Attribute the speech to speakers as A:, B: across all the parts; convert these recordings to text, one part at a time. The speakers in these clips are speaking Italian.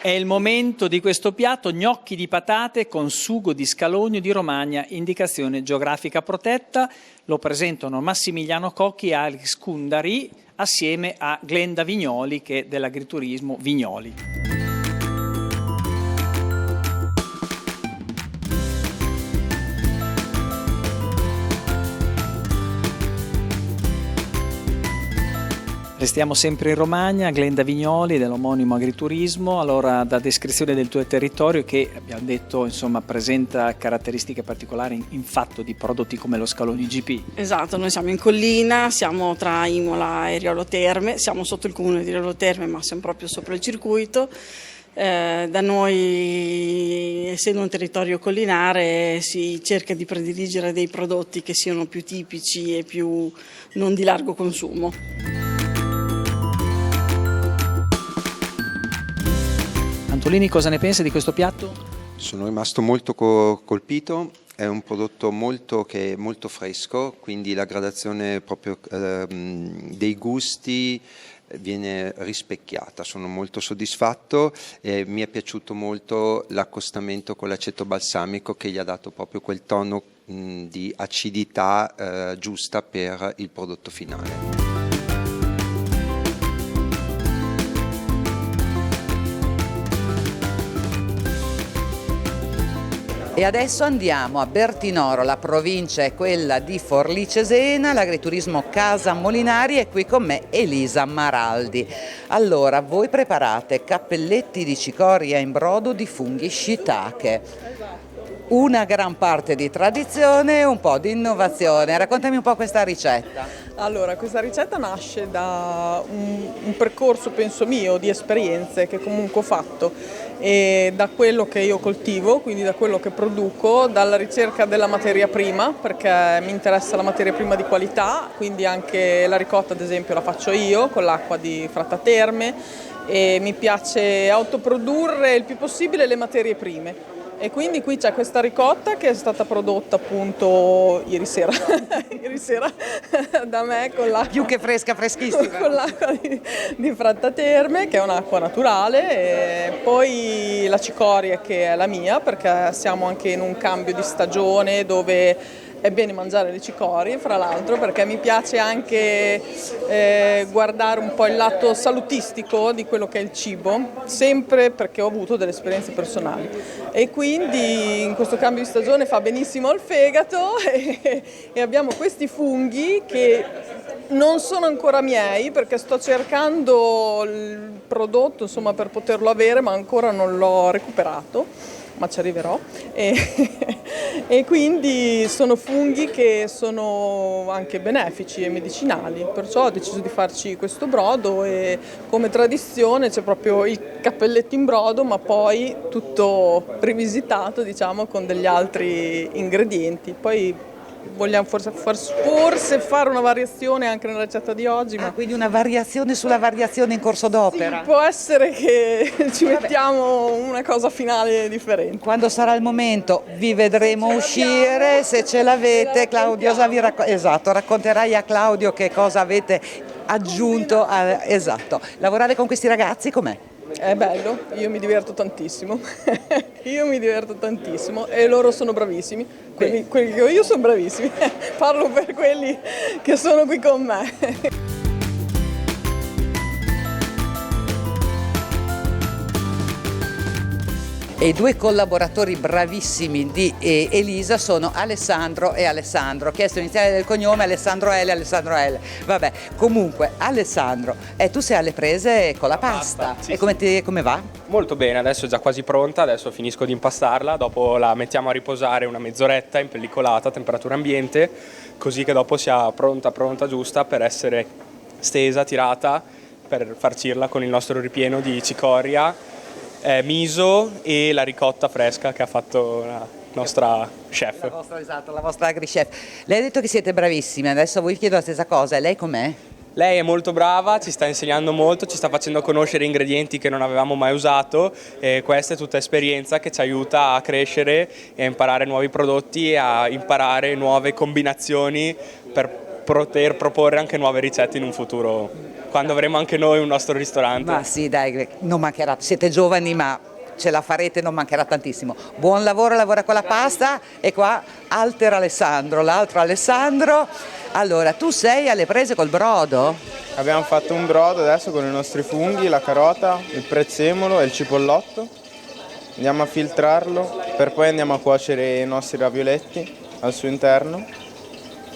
A: È il momento di questo piatto, gnocchi di patate con sugo di scalogno di Romagna, indicazione geografica protetta. Lo presentano Massimiliano Cocchi e Alex Kundari assieme a Glenda Vignoli, che è dell'agriturismo Vignoli. Restiamo sempre in Romagna, Glenda Vignoli dell'omonimo agriturismo. Allora, da descrizione del tuo territorio, che abbiamo detto insomma presenta caratteristiche particolari in fatto di prodotti come lo scalogno IGP.
B: Esatto, noi siamo in collina, siamo tra Imola e Riolo Terme, siamo sotto il comune di Riolo Terme ma siamo proprio sopra il circuito. Da noi, essendo un territorio collinare, si cerca di prediligere dei prodotti che siano più tipici e più non di largo consumo.
A: Antolini, cosa ne pensi di questo piatto?
C: Sono rimasto molto colpito, è un prodotto molto fresco, quindi la gradazione proprio dei gusti viene rispecchiata. Sono molto soddisfatto e mi è piaciuto molto l'accostamento con l'aceto balsamico, che gli ha dato proprio quel tono di acidità giusta per il prodotto finale.
D: E adesso andiamo a Bertinoro, la provincia è quella di Forlì Cesena, l'agriturismo Casa Molinari, e qui con me Elisa Maraldi. Allora, voi preparate cappelletti di cicoria in brodo di funghi shiitake. Una gran parte di tradizione e un po' di innovazione. Raccontami un po' questa ricetta.
E: Allora, questa ricetta nasce da un percorso, penso mio, di esperienze che comunque ho fatto, e da quello che io coltivo, quindi da quello che produco, dalla ricerca della materia prima, perché mi interessa la materia prima di qualità, quindi anche la ricotta ad esempio la faccio io con l'acqua di Frattaterme, e mi piace autoprodurre il più possibile le materie prime. E quindi qui c'è questa ricotta che è stata prodotta appunto ieri sera da me con l'acqua
D: più che fresca, freschissima,
E: con l'acqua di Frattaterme, che è un'acqua naturale, e poi la cicoria che è la mia, perché siamo anche in un cambio di stagione dove è bene mangiare le cicorie, fra l'altro, perché mi piace anche guardare un po' il lato salutistico di quello che è il cibo, sempre perché ho avuto delle esperienze personali. E quindi in questo cambio di stagione fa benissimo al fegato e abbiamo questi funghi che non sono ancora miei, perché sto cercando il prodotto insomma per poterlo avere, ma ancora non l'ho recuperato. Ma ci arriverò, e quindi sono funghi che sono anche benefici e medicinali, perciò ho deciso di farci questo brodo, e come tradizione c'è proprio il cappelletto in brodo, ma poi tutto rivisitato, diciamo, con degli altri ingredienti. Poi vogliamo forse fare una variazione anche nella ricetta di oggi. Ma
D: quindi una variazione sulla variazione in corso d'opera?
E: Sì, può essere che ci mettiamo una cosa finale differente.
D: Quando sarà il momento vi vedremo uscire, se ce l'avete. Claudio racconterai a Claudio che cosa avete aggiunto. Esatto. Lavorare con questi ragazzi com'è?
E: È bello, io mi diverto tantissimo, e loro sono bravissimi, quelli che io sono bravissimi, parlo per quelli che sono qui con me.
D: E i due collaboratori bravissimi di Elisa sono Alessandro e Alessandro. Ho chiesto l'iniziale del cognome, Alessandro L. Vabbè, comunque Alessandro, tu sei alle prese con la pasta.
F: Sì,
D: e come va?
F: Molto bene, adesso è già quasi pronta, adesso finisco di impastarla, dopo la mettiamo a riposare una mezz'oretta impellicolata a temperatura ambiente, così che dopo sia pronta giusta per essere stesa, tirata, per farcirla con il nostro ripieno di cicoria, miso e la ricotta fresca che ha fatto la nostra chef.
D: La vostra agri-chef. Lei ha detto che siete bravissimi, adesso vi chiedo la stessa cosa, e lei com'è?
F: Lei è molto brava, ci sta insegnando molto, ci sta facendo conoscere ingredienti che non avevamo mai usato, e questa è tutta esperienza che ci aiuta a crescere e a imparare nuovi prodotti e a imparare nuove combinazioni per poter proporre anche nuove ricette in un futuro quando avremo anche noi un nostro ristorante.
D: Ma sì, dai, non mancherà, siete giovani ma ce la farete, non mancherà tantissimo. Buon lavoro, lavora con la pasta e qua Alter Alessandro, l'altro Alessandro. Allora, tu sei alle prese col brodo?
G: Abbiamo fatto un brodo adesso con i nostri funghi, la carota, il prezzemolo e il cipollotto. Andiamo a filtrarlo per poi andiamo a cuocere i nostri ravioletti al suo interno.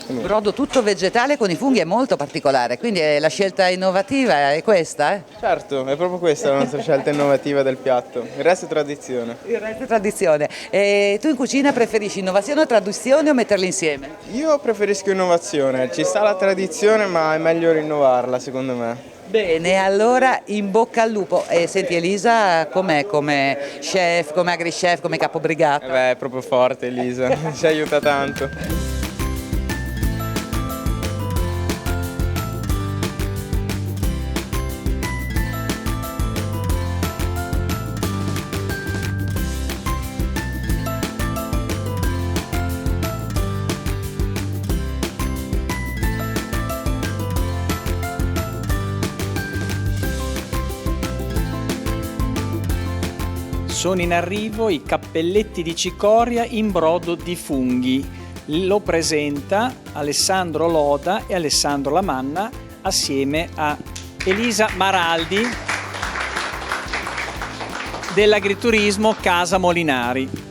D: Brodo tutto vegetale con i funghi è molto particolare, quindi la scelta innovativa è questa, eh?
G: Certo, è proprio questa la nostra scelta innovativa del piatto. Il resto è tradizione.
D: Il resto è tradizione. E tu in cucina preferisci innovazione o tradizione o metterle insieme?
G: Io preferisco innovazione, ci sta la tradizione ma è meglio rinnovarla secondo me.
D: Bene, allora in bocca al lupo. E senti Elisa, com'è come chef, come agri-chef, come capobrigata?
G: Beh, è proprio forte Elisa, ci aiuta tanto.
A: Sono in arrivo i cappelletti di cicoria in brodo di funghi. Lo presenta Alessandro Loda e Alessandro Lamanna assieme a Elisa Maraldi dell'agriturismo Casa Molinari.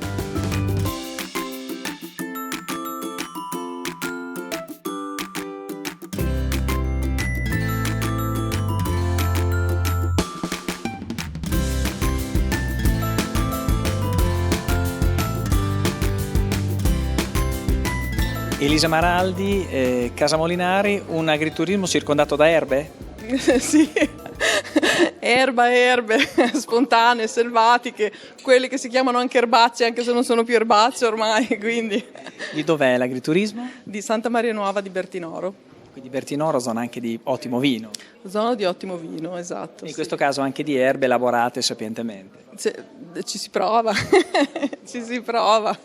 A: Elisa Maraldi, Casa Molinari, un agriturismo circondato da erbe?
E: Sì, erbe spontanee, selvatiche, quelle che si chiamano anche erbacce, anche se non sono più erbacce ormai, quindi.
A: Di dov'è l'agriturismo?
E: Di Santa Maria Nuova di Bertinoro.
A: Quindi Bertinoro, zona anche di ottimo vino.
E: Zona di ottimo vino, esatto.
A: In
E: sì.
A: questo caso anche di erbe elaborate sapientemente.
E: Ci si prova, ci si prova.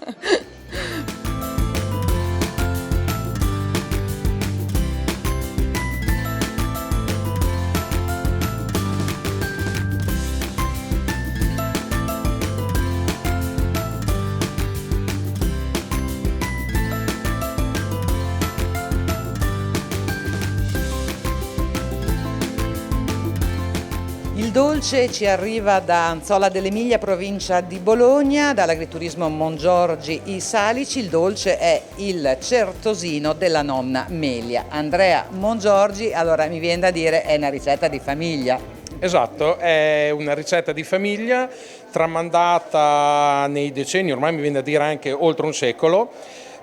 D: Il dolce ci arriva da Anzola dell'Emilia, provincia di Bologna, dall'agriturismo Mongiorgi i Salici. Il dolce è il certosino della nonna Melia. Andrea Mongiorgi, allora mi viene da dire, è una ricetta di famiglia.
H: Esatto, è una ricetta di famiglia tramandata nei decenni, ormai mi viene da dire anche oltre un secolo,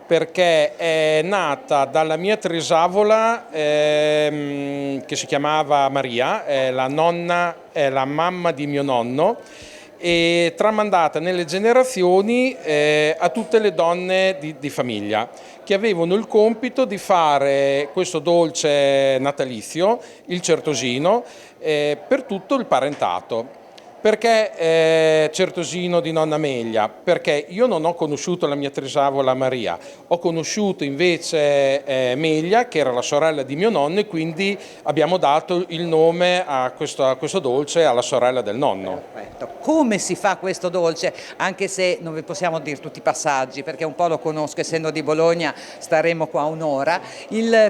H: perché è nata dalla mia trisavola che si chiamava Maria, è la nonna, è la mamma di mio nonno, e tramandata nelle generazioni a tutte le donne di famiglia che avevano il compito di fare questo dolce natalizio, il certosino, per tutto il parentato. Perché certosino di nonna Melia? Perché io non ho conosciuto la mia trisavola Maria, ho conosciuto invece Melia, che era la sorella di mio nonno, e quindi abbiamo dato il nome a questo dolce alla sorella del nonno.
D: Perfetto. Come si fa questo dolce? Anche se non vi possiamo dire tutti i passaggi, perché un po' lo conosco, essendo di Bologna staremo qua un'ora,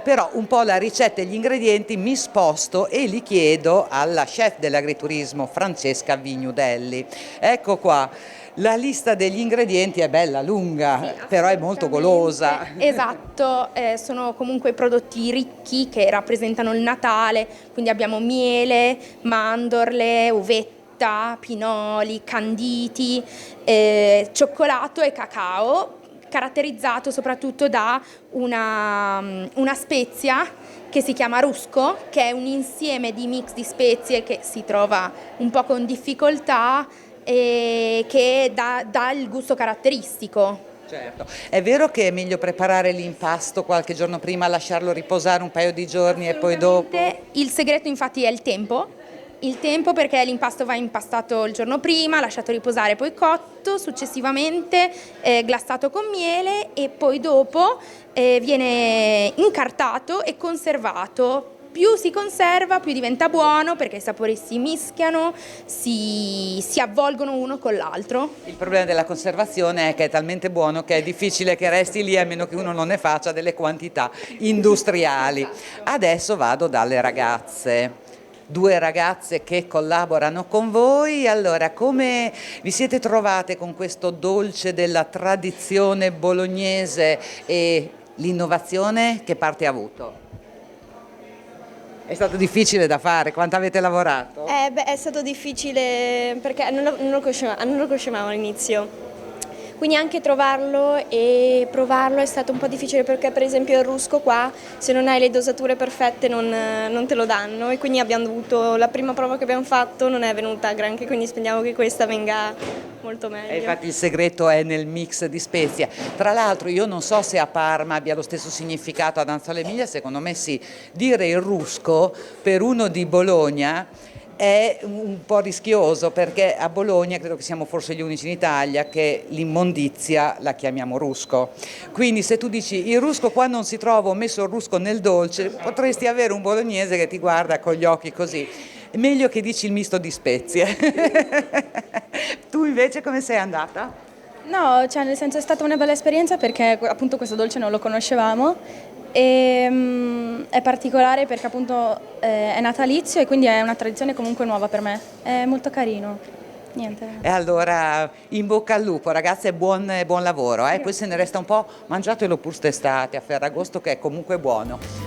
D: però un po' la ricetta e gli ingredienti mi sposto e li chiedo alla chef dell'agriturismo Francesca Vignudelli. Ecco qua, la lista degli ingredienti è bella lunga, però è molto golosa.
I: Esatto, sono comunque prodotti ricchi che rappresentano il Natale, quindi abbiamo miele, mandorle, uvetta, pinoli, canditi, cioccolato e cacao, caratterizzato soprattutto da una spezia che si chiama rusco, che è un insieme di mix di spezie che si trova un po' con difficoltà e che dà il gusto caratteristico.
D: Certo. È vero che è meglio preparare l'impasto qualche giorno prima, lasciarlo riposare un paio di giorni e poi dopo?
I: Il segreto infatti è il tempo. Il tempo, perché l'impasto va impastato il giorno prima, lasciato riposare, poi cotto, successivamente glassato con miele e poi dopo viene incartato e conservato più si conserva, più diventa buono, perché i sapori si mischiano, si avvolgono uno con l'altro.
D: Il problema della conservazione è che è talmente buono che è difficile che resti lì a meno che uno non ne faccia delle quantità industriali. Adesso vado dalle ragazze. 2 ragazze che collaborano con voi. Allora, come vi siete trovate con questo dolce della tradizione bolognese e l'innovazione che parte ha avuto? È stato difficile da fare? Quanto avete lavorato?
J: È stato difficile perché non lo conoscevamo all'inizio. Quindi anche trovarlo e provarlo è stato un po' difficile perché per esempio il rusco qua, se non hai le dosature perfette non te lo danno, e quindi abbiamo dovuto, la prima prova che abbiamo fatto non è venuta granché, quindi speriamo che questa venga molto meglio.
D: E infatti il segreto è nel mix di spezie. Tra l'altro io non so se a Parma abbia lo stesso significato ad Anzola Emilia, secondo me sì. Dire il rusco per uno di Bologna è un po' rischioso, perché a Bologna credo che siamo forse gli unici in Italia che l'immondizia la chiamiamo rusco. Quindi se tu dici il rusco qua non si trova, ho messo il rusco nel dolce, potresti avere un bolognese che ti guarda con gli occhi così. È meglio che dici il misto di spezie. Tu invece come sei andata?
K: No, cioè nel senso è stata una bella esperienza perché appunto questo dolce non lo conoscevamo e è particolare perché appunto è natalizio e quindi è una tradizione comunque nuova per me, è molto carino. Niente.
D: E allora in bocca al lupo ragazze, e buon lavoro, poi se ne resta un po', mangiatelo pur st'estate a Ferragosto che è comunque buono.